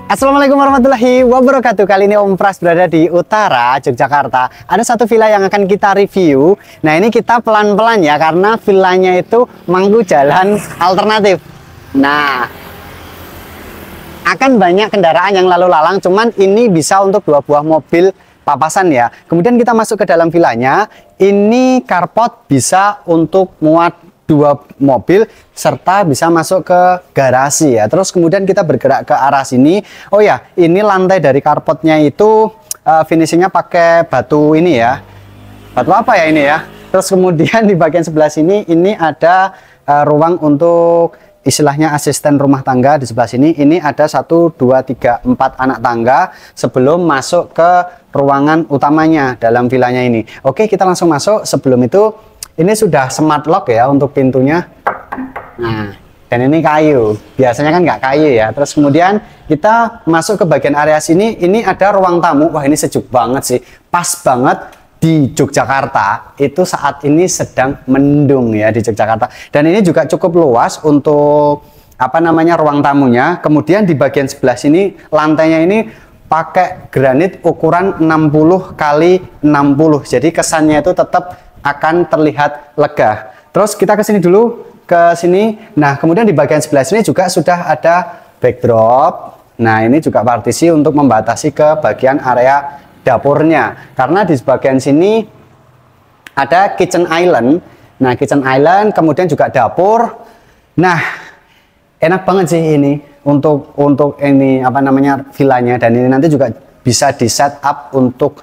Assalamualaikum warahmatullahi wabarakatuh. Kali ini Om Pras berada di utara Yogyakarta. Ada satu villa yang akan kita review. Nah, ini kita pelan-pelan ya, karena villanya itu mangku jalan alternatif. Nah, akan banyak kendaraan yang lalu lalang, cuman ini bisa untuk 2 buah mobil papasan ya. Kemudian kita masuk ke dalam villanya. Ini carport bisa untuk muat 2 mobil serta bisa masuk ke garasi ya. Terus kemudian kita bergerak ke arah sini. Oh ya, ini lantai dari carportnya itu finishingnya pakai batu ini ya. Batu apa ya ini ya? Terus kemudian di bagian sebelah sini ini ada ruang untuk istilahnya asisten rumah tangga. Di sebelah sini ini ada 1, 2, 3, 4 anak tangga sebelum masuk ke ruangan utamanya dalam villanya ini. Oke, kita langsung masuk. Sebelum itu ini sudah smart lock ya untuk pintunya. Nah, dan ini kayu. Biasanya kan nggak kayu ya. Terus kemudian kita masuk ke bagian area sini. Ini ada ruang tamu. Wah, ini sejuk banget sih. Pas banget di Yogyakarta. Itu saat ini sedang mendung ya di Yogyakarta. Dan ini juga cukup luas untuk ruang tamunya. Kemudian di bagian sebelah sini lantainya ini pakai granit ukuran 60 kali 60. Jadi kesannya itu tetap akan terlihat lega. Terus kita ke sini dulu, ke sini. Nah, kemudian di bagian sebelah sini juga sudah ada backdrop. Nah, ini juga partisi untuk membatasi ke bagian area dapurnya. Karena di bagian sini ada kitchen island. Nah, kitchen island, kemudian juga dapur. Nah, enak banget sih ini untuk ini villanya, dan ini nanti juga bisa di setup untuk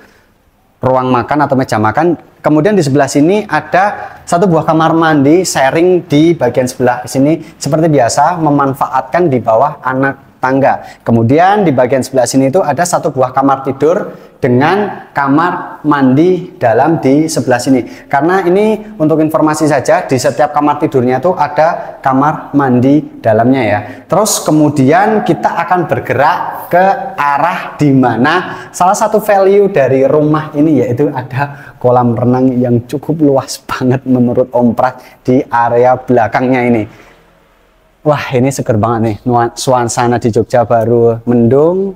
ruang makan atau meja makan. Kemudian di sebelah sini ada 1 buah kamar mandi sharing di bagian sebelah sini. Seperti biasa memanfaatkan di bawah anak tangga. Kemudian di bagian sebelah sini itu ada 1 buah kamar tidur dengan kamar mandi dalam di sebelah sini. Karena ini untuk informasi saja, di setiap kamar tidurnya itu ada kamar mandi dalamnya ya. Terus kemudian kita akan bergerak ke arah di mana salah satu value dari rumah ini yaitu ada kolam renang yang cukup luas banget menurut Om Pras di area belakangnya ini. Wah, ini seger banget nih. Suasana di Jogja baru mendung,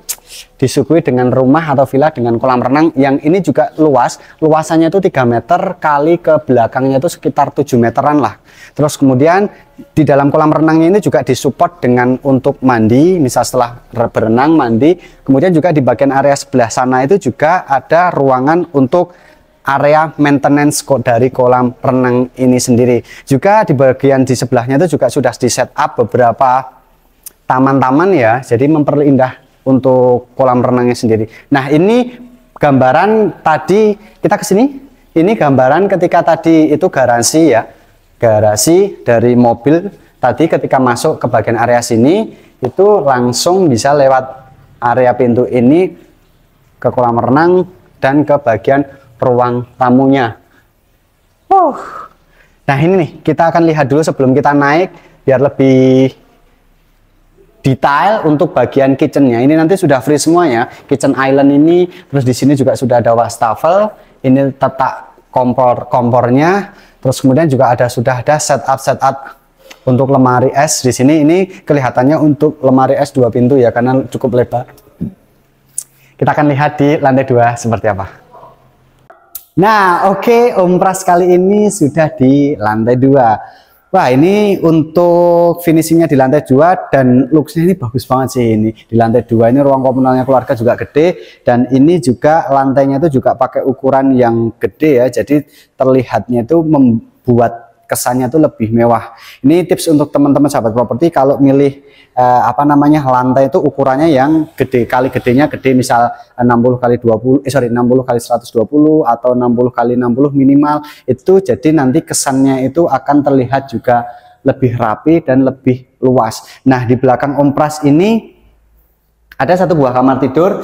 disuguhi dengan rumah atau villa dengan kolam renang yang ini juga luas. Luasannya itu 3 meter kali ke belakangnya itu sekitar 7 meteran lah. Terus kemudian di dalam kolam renangnya ini juga disupport dengan untuk mandi, misal setelah berenang mandi. Kemudian juga di bagian area sebelah sana itu juga ada ruangan untuk area maintenance dari kolam renang ini sendiri. Juga di bagian di sebelahnya itu juga sudah di setup beberapa taman-taman ya, jadi memperindah untuk kolam renangnya sendiri. Nah, ini gambaran tadi kita ke sini. Ini gambaran ketika tadi itu garasi ya. Garasi dari mobil tadi ketika masuk ke bagian area sini itu langsung bisa lewat area pintu ini ke kolam renang dan ke bagian ruang tamunya. Nah, ini nih kita akan lihat dulu sebelum kita naik biar lebih detail untuk bagian kitchennya. Ini nanti sudah free semuanya. Kitchen island ini, terus di sini juga sudah ada wastafel. Ini letak kompornya. Terus kemudian juga sudah ada setup untuk lemari es di sini. Ini kelihatannya untuk lemari es 2 pintu ya, karena cukup lebar. Kita akan lihat di lantai 2 seperti apa. Nah, oke, Om Pras kali ini sudah di lantai 2. Wah, ini untuk finishingnya di lantai 2 dan looksnya ini bagus banget sih ini. Di lantai 2 ini ruang komunalnya keluarga juga gede, dan ini juga lantainya itu juga pakai ukuran yang gede ya. Jadi terlihatnya itu membuat kesannya itu lebih mewah. Ini tips untuk teman-teman sahabat properti kalau milih lantai itu ukurannya yang gede, kali gedenya gede, misal 60 kali 20 60 kali 120 atau 60 kali 60 minimal. Itu jadi nanti kesannya itu akan terlihat juga lebih rapi dan lebih luas. Nah, di belakang Om Pras ini ada 1 buah kamar tidur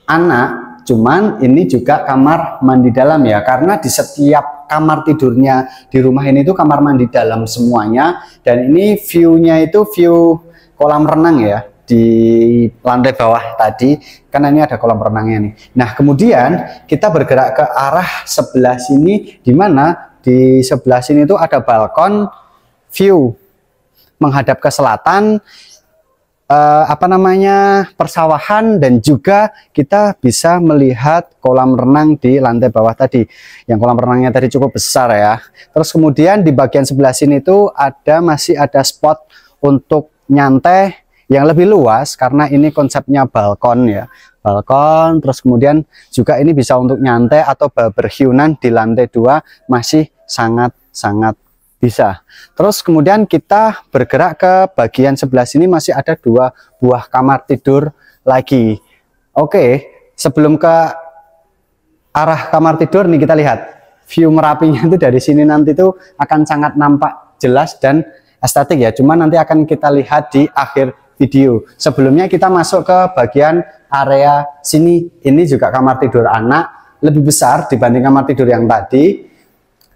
anak. Cuman ini juga kamar mandi dalam ya, karena di setiap kamar tidurnya di rumah ini itu kamar mandi dalam semuanya. Dan ini view-nya itu view kolam renang ya, di lantai bawah tadi, karena ini ada kolam renangnya nih. Nah, kemudian kita bergerak ke arah sebelah sini, di mana di sebelah sini itu ada balkon view menghadap ke selatan. apa namanya, persawahan, dan juga kita bisa melihat kolam renang di lantai bawah tadi. Yang kolam renangnya tadi cukup besar ya. Terus kemudian di bagian sebelah sini tuh masih ada spot untuk nyantai yang lebih luas karena ini konsepnya balkon ya. Balkon, terus kemudian juga ini bisa untuk nyantai atau barbekyuan di lantai 2 masih sangat bisa. Terus kemudian kita bergerak ke bagian sebelah sini, masih ada 2 buah kamar tidur lagi. Oke, sebelum ke arah kamar tidur nih, kita lihat view Merapinya itu dari sini nanti tuh akan sangat nampak jelas dan estetik ya. Cuma nanti akan kita lihat di akhir video. Sebelumnya kita masuk ke bagian area sini. Ini juga kamar tidur anak, lebih besar dibanding kamar tidur yang tadi.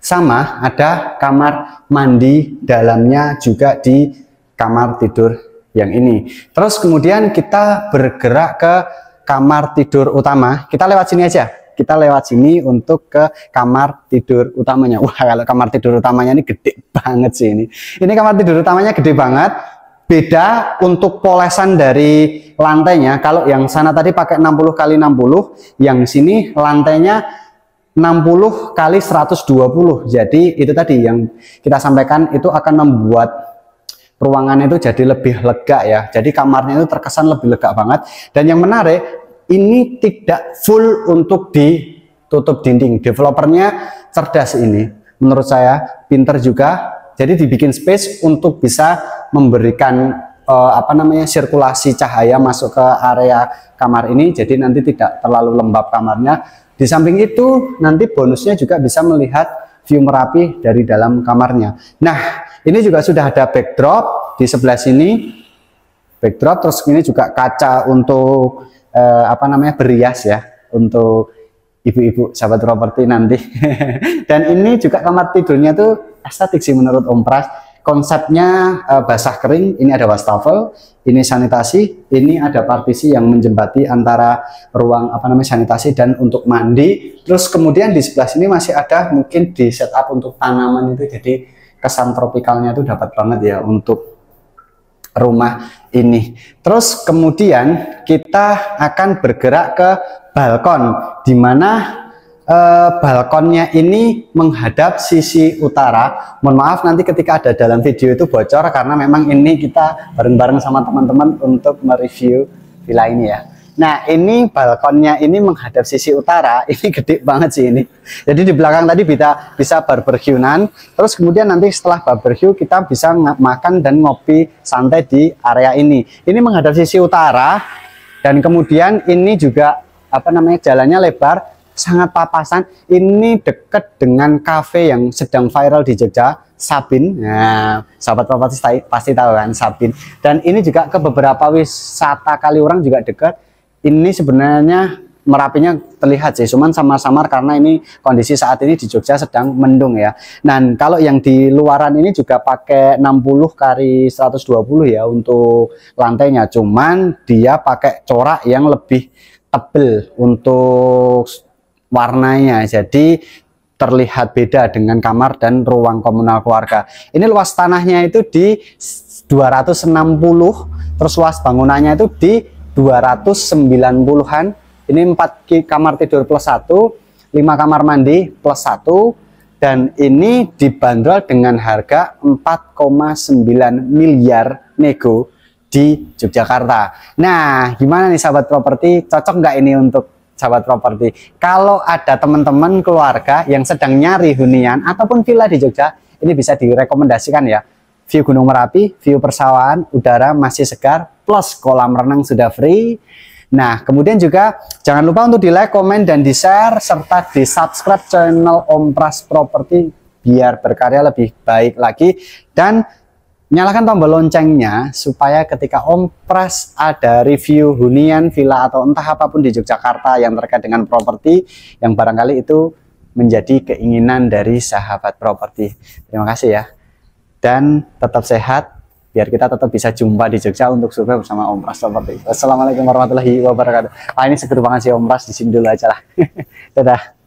Sama, ada kamar mandi dalamnya juga di kamar tidur yang ini. Terus kemudian kita bergerak ke kamar tidur utama. Kita lewat sini aja. Kita lewat sini untuk ke kamar tidur utamanya. Wah, kalau kamar tidur utamanya ini gede banget sih ini. Ini kamar tidur utamanya gede banget. Beda untuk polesan dari lantainya. Kalau yang sana tadi pakai 60 kali 60, yang sini lantainya 60 kali 120. Jadi itu tadi yang kita sampaikan, itu akan membuat ruangan itu jadi lebih lega ya. Jadi kamarnya itu terkesan lebih lega banget. Dan yang menarik, ini tidak full untuk ditutup dinding. Developernya cerdas ini, menurut saya pinter juga. Jadi dibikin space untuk bisa memberikan apa namanya, sirkulasi cahaya masuk ke area kamar ini. Jadi nanti tidak terlalu lembab kamarnya. Di samping itu nanti bonusnya juga bisa melihat view Merapi dari dalam kamarnya. Nah, ini juga sudah ada backdrop di sebelah sini. Backdrop, terus ini juga kaca untuk apa namanya, berias ya, untuk ibu-ibu sahabat properti nanti. Dan ini juga kamar tidurnya tuh estetik sih menurut Om Pras. Konsepnya basah kering, ini ada wastafel, ini sanitasi, ini ada partisi yang menjembati antara ruang apa namanya, sanitasi dan untuk mandi. Terus kemudian di sebelah sini masih ada mungkin di setup untuk tanaman itu, jadi kesan tropikalnya itu dapat banget ya untuk rumah ini. Terus kemudian kita akan bergerak ke balkon, di mana balkonnya ini menghadap sisi utara. Mohon maaf nanti ketika ada dalam video itu bocor, karena memang ini kita bareng-bareng sama teman-teman untuk mereview villa ini ya. Nah, ini balkonnya ini menghadap sisi utara. Ini gede banget sih ini. Jadi di belakang tadi bisa barbekyuan. Terus kemudian nanti setelah barbecue kita bisa makan dan ngopi santai di area ini. Ini menghadap sisi utara, dan kemudian ini juga apa namanya, jalannya lebar, sangat papasan. Ini dekat dengan cafe yang sedang viral di Jogja, Sabin. Nah, sahabat properti pasti tahu kan Sabin. Dan ini juga ke beberapa wisata Kaliurang juga dekat. Ini sebenarnya Merapinya terlihat sih, cuman samar-samar karena ini kondisi saat ini di Jogja sedang mendung ya. Dan kalau yang di luaran ini juga pakai 60 kali 120 ya untuk lantainya, cuman dia pakai corak yang lebih tebel untuk warnanya, jadi terlihat beda dengan kamar dan ruang komunal keluarga. Ini luas tanahnya itu di 260, terus luas bangunannya itu di 290-an. Ini 4 kamar tidur plus 1, 5 kamar mandi plus 1, dan ini dibanderol dengan harga 4,9 miliar nego di Yogyakarta. Nah, gimana nih sahabat properti, cocok nggak ini untuk sahabat properti? Kalau ada teman-teman keluarga yang sedang nyari hunian ataupun villa di Jogja, ini bisa direkomendasikan ya. View Gunung Merapi, view persawahan, udara masih segar, plus kolam renang sudah free. Nah, kemudian juga jangan lupa untuk di like, komen, dan di share, serta di subscribe channel Om Pras Properti biar berkarya lebih baik lagi. Dan nyalakan tombol loncengnya supaya ketika Om Pras ada review hunian, villa, atau entah apapun di Yogyakarta yang terkait dengan properti, yang barangkali itu menjadi keinginan dari sahabat properti. Terima kasih ya. Dan tetap sehat, biar kita tetap bisa jumpa di Jogja untuk survei bersama Om Pras Properti. Wassalamualaikum warahmatullahi wabarakatuh. Ini seger banget sih Om Pras, di sini dulu aja lah. Dadah.